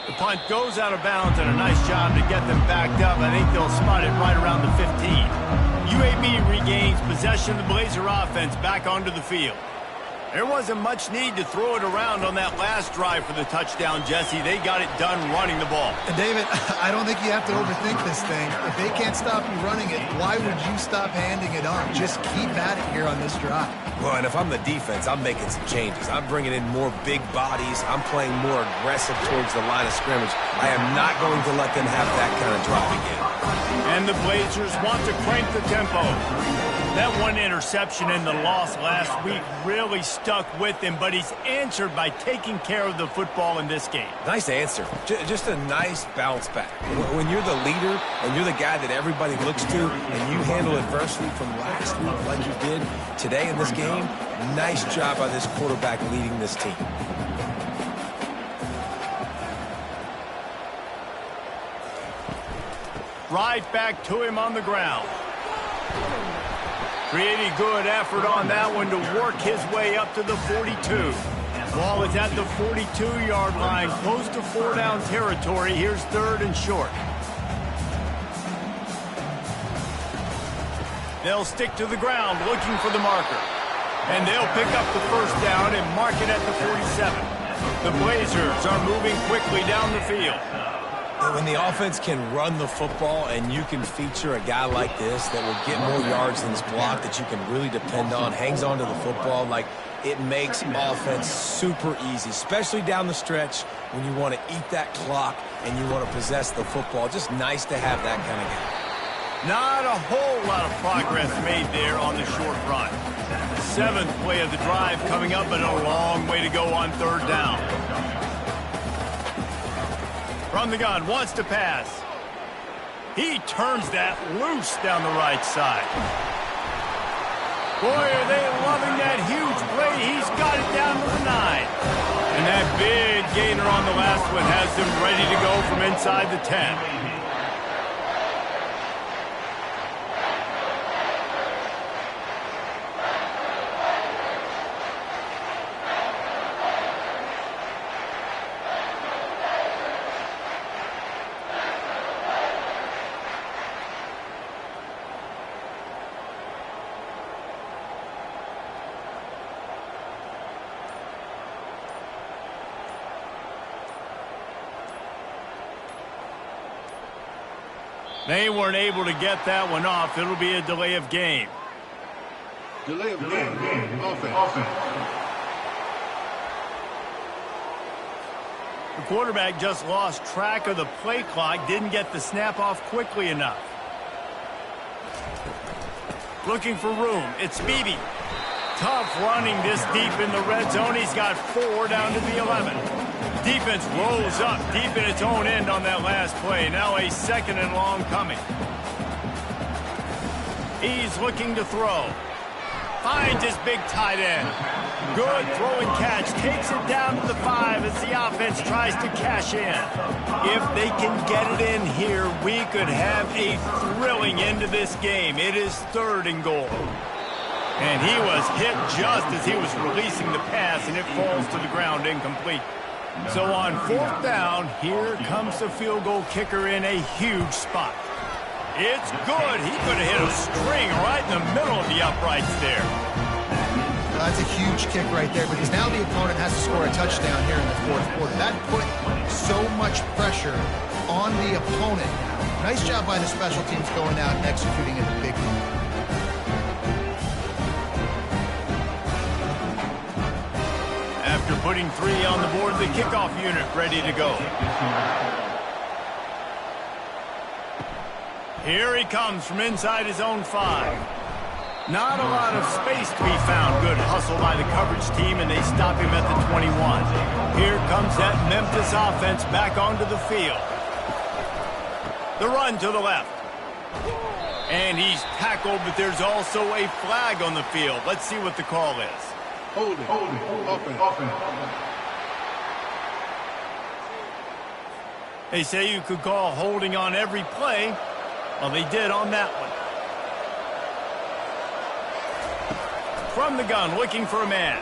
The punt goes out of bounds, and a nice job to get them backed up. I think they'll spot it right around the 15. UAB regains possession of the Blazer offense back onto the field. There wasn't much need to throw it around on that last drive for the touchdown, Jesse. They got it done running the ball. And David, I don't think you have to overthink this thing. If they can't stop you running it, why would you stop handing it off? Just keep at it here on this drive. Well, and if I'm the defense, I'm making some changes. I'm bringing in more big bodies. I'm playing more aggressive towards the line of scrimmage. I am not going to let them have that kind of drop again. And the Blazers want to crank the tempo. That one interception in the loss last week really stuck with him, but he's answered by taking care of the football in this game. Nice answer. Just a nice bounce back. When you're the leader and you're the guy that everybody looks to and you handle adversity from last week like you did today in this game, nice job by this quarterback leading this team. Right back to him on the ground. Pretty good effort on that one to work his way up to the 42. Ball is at the 42-yard line, close to four-down territory. Here's third and short. They'll stick to the ground looking for the marker. And they'll pick up the first down and mark it at the 47. The Blazers are moving quickly down the field. When the offense can run the football and you can feature a guy like this that will get more yards than his block that you can really depend on, hangs on to the football, like it makes offense super easy, especially down the stretch when you want to eat that clock and you want to possess the football. Just nice to have that kind of guy. Not a whole lot of progress made there on the short run. Seventh play of the drive coming up, but a long way to go on third down. From the gun, wants to pass. He turns that loose down the right side. Boy, are they loving that huge play. He's got it down to the 9. And that big gainer on the last one has them ready to go from inside the 10. They weren't able to get that one off. It'll be a delay of game. Delay of game. Offense. The quarterback just lost track of the play clock, didn't get the snap off quickly enough. Looking for room. It's Beebe. Tough running this deep in the red zone. He's got 4 down to the 11. Defense rolls up deep in its own end on that last play. Now a 2nd and long coming. He's looking to throw. Finds his big tight end. Good throwing catch. Takes it down to the 5 as the offense tries to cash in. If they can get it in here, we could have a thrilling end to this game. It is 3rd and goal. And he was hit just as he was releasing the pass, and it falls to the ground incomplete. So on 4th down, here comes the field goal kicker in a huge spot. It's good. He could have hit a string right in the middle of the uprights there. That's a huge kick right there because now the opponent has to score a touchdown here in the 4th quarter. That put so much pressure on the opponent. Nice job by the special teams going out and executing in the big one. After putting 3 on the board, the kickoff unit ready to go. Here he comes from inside his own 5. Not a lot of space to be found. Good hustle by the coverage team, and they stop him at the 21. Here comes that Memphis offense back onto the field. The run to the left. And he's tackled, but there's also a flag on the field. Let's see what the call is. Holding. Offense. They say you could call holding on every play. Well, they did on that one. From the gun, looking for a man.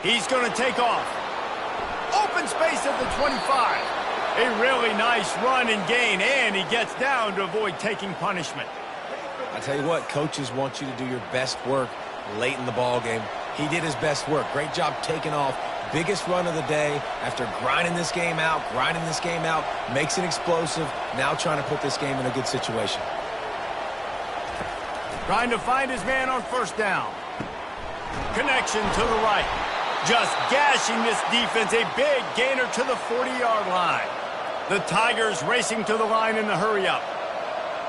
He's going to take off. Open space at the 25. A really nice run and gain, and he gets down to avoid taking punishment. I tell you what, coaches want you to do your best work late in the ball game. He did his best work. Great job taking off. Biggest run of the day after grinding this game out, makes it explosive, now trying to put this game in a good situation. Trying to find his man on 1st down. Connection to the right. Just gashing this defense, a big gainer to the 40-yard line. The Tigers racing to the line in the hurry-up.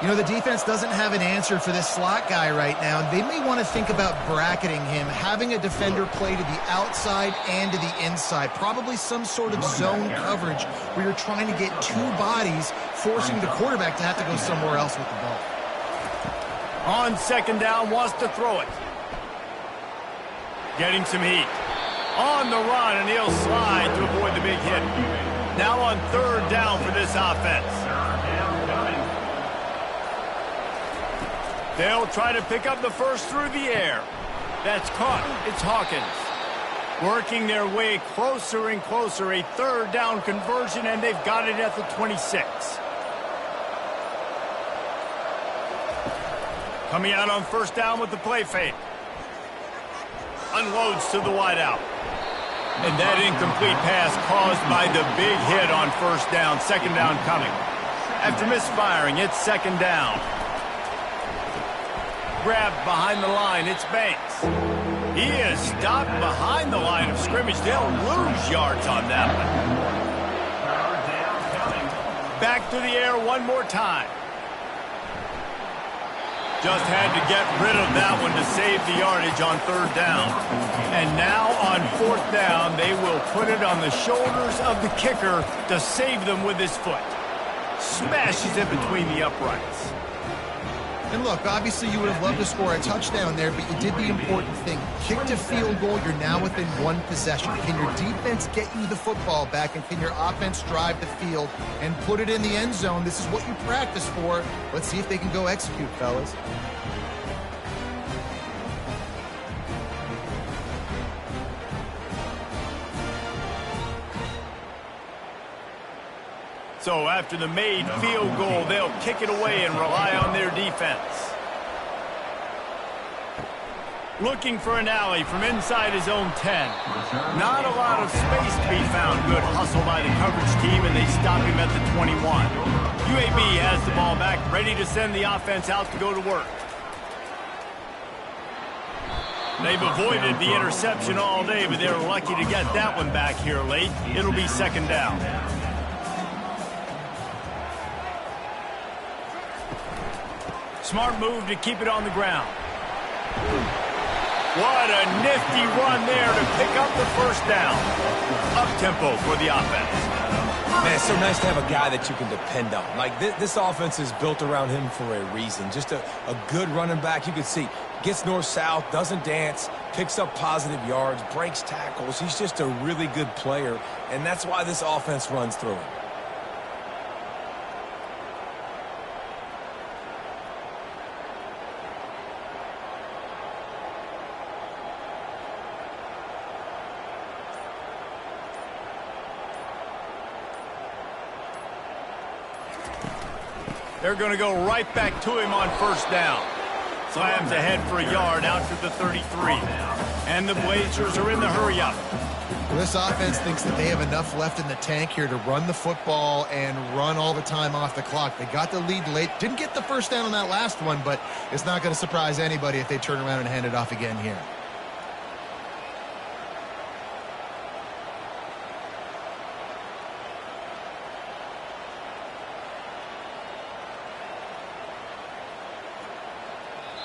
You know, the defense doesn't have an answer for this slot guy right now. They may want to think about bracketing him, having a defender play to the outside and to the inside. Probably some sort of zone coverage where you're trying to get 2 bodies, forcing the quarterback to have to go somewhere else with the ball. On 2nd down, wants to throw it. Getting some heat. On the run, and he'll slide to avoid the big hit. Now on 3rd down for this offense. They'll try to pick up the first through the air. That's caught. It's Hawkins. Working their way closer and closer. A 3rd down conversion, and they've got it at the 26. Coming out on 1st down with the play fake. Unloads to the wideout. And that incomplete pass caused by the big hit on 1st down. 2nd down coming. After misfiring, it's 2nd down. Grabbed behind the line, it's Banks. He is stopped behind the line of scrimmage. They'll lose yards on that one. Back to the air one more time. Just had to get rid of that one to save the yardage on 3rd down. And now on 4th down, they will put it on the shoulders of the kicker to save them with his foot. Smashes it between the uprights. And look, obviously you would have loved to score a touchdown there, but you did the important thing. Kicked a field goal, you're now within 1 possession. Can your defense get you the football back, and can your offense drive the field and put it in the end zone? This is what you practice for. Let's see if they can go execute, fellas. So after the made field goal, they'll kick it away and rely on their defense. Looking for an alley from inside his own 10. Not a lot of space to be found. Good hustle by the coverage team, and they stop him at the 21. UAB has the ball back, ready to send the offense out to go to work. They've avoided the interception all day, but they're lucky to get that one back here late. It'll be second down. Smart move to keep it on the ground. What a nifty run there to pick up the first down. Up-tempo for the offense. Man, it's so nice to have a guy that you can depend on. Like, this offense is built around him for a reason. Just a good running back. You can see, gets north-south, doesn't dance, picks up positive yards, breaks tackles. He's just a really good player, and that's why this offense runs through him. They're going to go right back to him on first down. Slams ahead for a yard out to the 33. And the Blazers are in the hurry-up. Well, this offense thinks that they have enough left in the tank here to run the football and run all the time off the clock. They got the lead late. Didn't get the first down on that last one, but it's not going to surprise anybody if they turn around and hand it off again here.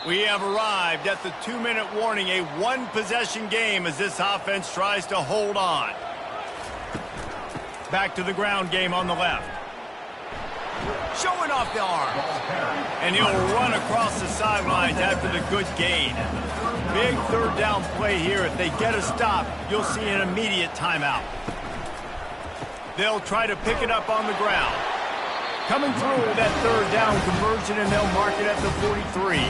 We have arrived at the 2-minute warning, a one-possession game as this offense tries to hold on. Back to the ground game on the left. Showing off the arm. And he'll run across the sidelines after the good gain. Big third down play here. If they get a stop, you'll see an immediate timeout. They'll try to pick it up on the ground. Coming through with that third down conversion, and they'll mark it at the 43.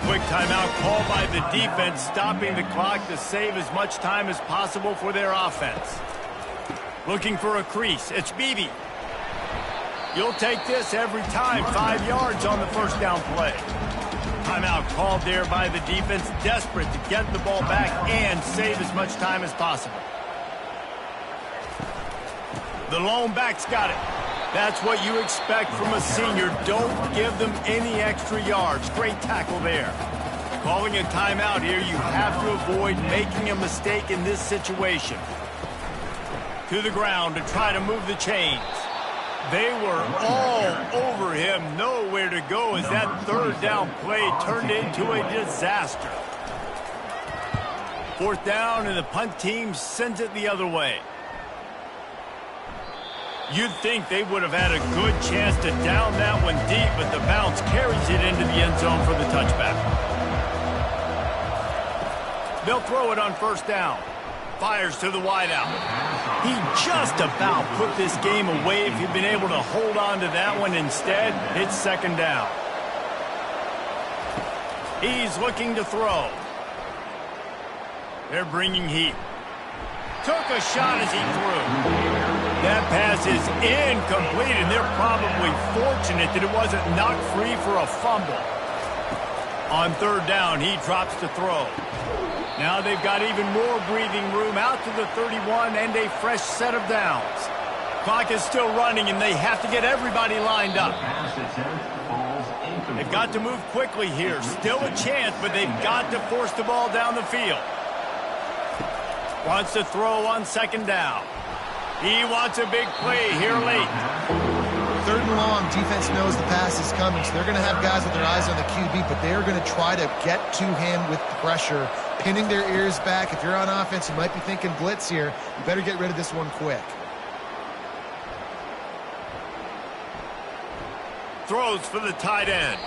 Quick timeout called by the defense, stopping the clock to save as much time as possible for their offense. Looking for a crease. It's Beebe. You'll take this every time. 5 yards on the first down play. Timeout called there by the defense, desperate to get the ball back and save as much time as possible. The lone back's got it. That's what you expect from a senior. Don't give them any extra yards. Great tackle there. Calling a timeout here, you have to avoid making a mistake in this situation. To the ground to try to move the chains. They were all over him. Nowhere to go as that third down play turned into a disaster. Fourth down, and the punt team sends it the other way. You'd think they would have had a good chance to down that one deep, but the bounce carries it into the end zone for the touchback. They'll throw it on first down. Fires to the wideout. He just about put this game away if he'd been able to hold on to that one. Instead, it's second down. He's looking to throw. They're bringing heat. Took a shot as he threw. That pass is incomplete, and they're probably fortunate that it wasn't knocked free for a fumble. On third down, he drops to throw. Now they've got even more breathing room out to the 31 and a fresh set of downs. Clock is still running, and they have to get everybody lined up. They've got to move quickly here. Still a chance, but they've got to force the ball down the field. Wants to throw on second down. He wants a big play here late. Third and long, defense knows the pass is coming, so they're going to have guys with their eyes on the QB, but they're going to try to get to him with pressure, pinning their ears back. If you're on offense, you might be thinking blitz here. You better get rid of this one quick. Throws for the tight end.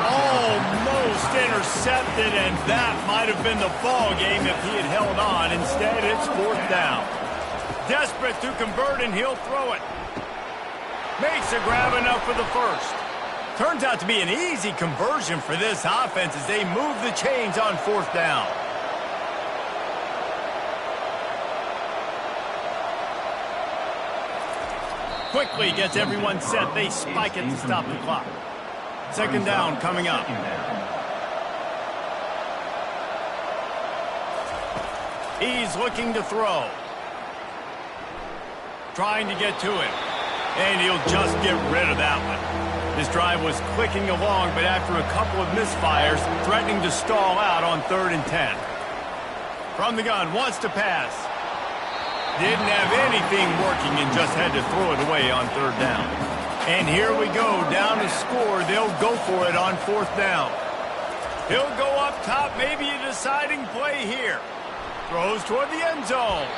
Almost intercepted, and that might have been the ball game if he had held on. Instead, it's fourth down. Desperate to convert, and he'll throw it. Makes a grab enough for the first. Turns out to be an easy conversion for this offense as they move the chains on fourth down. Quickly gets everyone set. They spike it to stop the clock. Second down coming up. He's looking to throw. Trying to get to him. And he'll just get rid of that one. This drive was clicking along, but after a couple of misfires, threatening to stall out on 3rd and 10. From the gun, wants to pass. Didn't have anything working and just had to throw it away on 3rd down. And here we go, down to score. They'll go for it on 4th down. He'll go up top, maybe a deciding play here. Throws toward the end zone.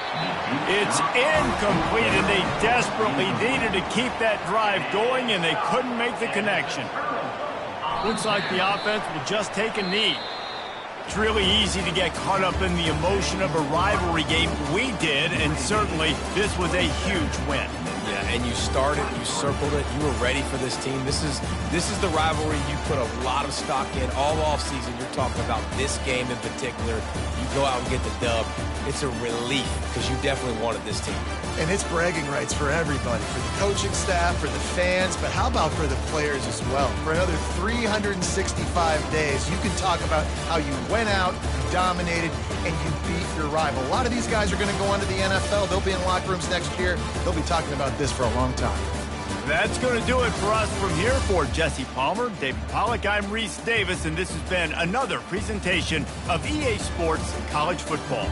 It's incomplete, and they desperately needed to keep that drive going, and they couldn't make the connection. Looks like the offense will just take a knee. It's really easy to get caught up in the emotion of a rivalry game. We did, and certainly this was a huge win. Yeah, and you started, you circled it, you were ready for this team. This is the rivalry you put a lot of stock in all offseason. You're talking about this game in particular. You go out and get the dub. It's a relief because you definitely wanted this team. And it's bragging rights for everybody, for the coaching staff, for the fans, but how about for the players as well? For another 365 days, you can talk about how you went out, you dominated, and you beat your rival. A lot of these guys are going to go on to the NFL. They'll be in locker rooms next year. They'll be talking about this for a long time. That's going to do it for us from here. For Jesse Palmer, David Pollack, I'm Reese Davis, and this has been another presentation of EA Sports College Football.